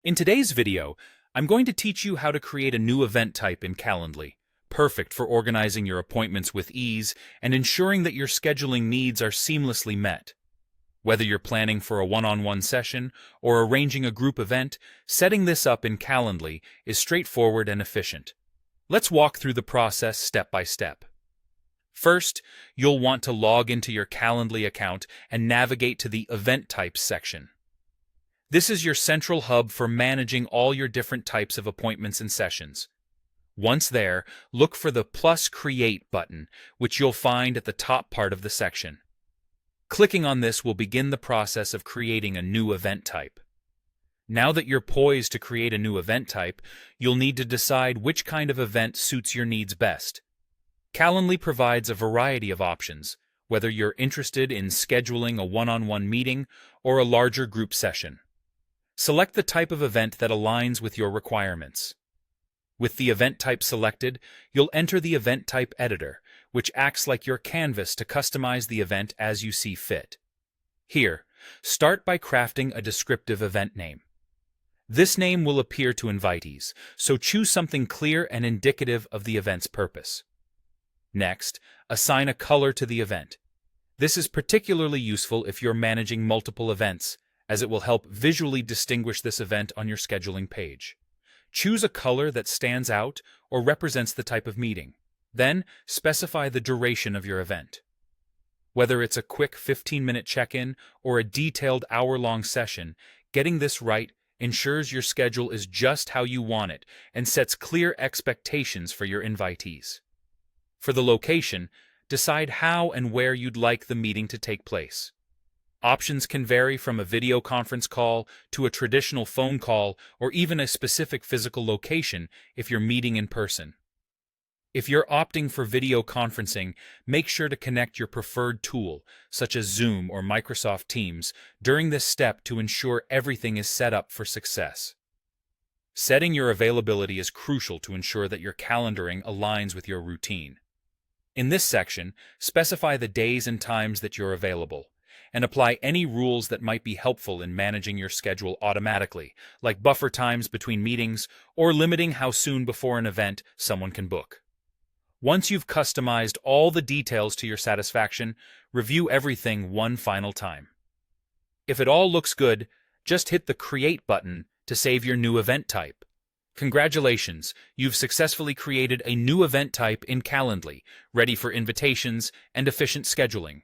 In today's video, I'm going to teach you how to create a new event type in Calendly, perfect for organizing your appointments with ease and ensuring that your scheduling needs are seamlessly met. Whether you're planning for a one-on-one session or arranging a group event, setting this up in Calendly is straightforward and efficient. Let's walk through the process step by step. First, you'll want to log into your Calendly account and navigate to the Event Types section. This is your central hub for managing all your different types of appointments and sessions. Once there, look for the plus Create button, which you'll find at the top part of the section. Clicking on this will begin the process of creating a new event type. Now that you're poised to create a new event type, you'll need to decide which kind of event suits your needs best. Calendly provides a variety of options, whether you're interested in scheduling a one-on-one meeting or a larger group session. Select the type of event that aligns with your requirements. With the event type selected, you'll enter the event type editor, which acts like your canvas to customize the event as you see fit. Here, start by crafting a descriptive event name. This name will appear to invitees, so choose something clear and indicative of the event's purpose. Next, assign a color to the event. This is particularly useful if you're managing multiple events, as it will help visually distinguish this event on your scheduling page. Choose a color that stands out or represents the type of meeting. Then, specify the duration of your event. Whether it's a quick 15-minute check-in or a detailed hour-long session, getting this right ensures your schedule is just how you want it and sets clear expectations for your invitees. For the location, decide how and where you'd like the meeting to take place. Options can vary from a video conference call to a traditional phone call or even a specific physical location if you're meeting in person. If you're opting for video conferencing, make sure to connect your preferred tool, such as Zoom or Microsoft Teams, during this step to ensure everything is set up for success. Setting your availability is crucial to ensure that your calendaring aligns with your routine. In this section, specify the days and times that you're available, and apply any rules that might be helpful in managing your schedule automatically, like buffer times between meetings or limiting how soon before an event someone can book. Once you've customized all the details to your satisfaction, review everything one final time. If it all looks good, just hit the Create button to save your new event type. Congratulations, you've successfully created a new event type in Calendly, ready for invitations and efficient scheduling.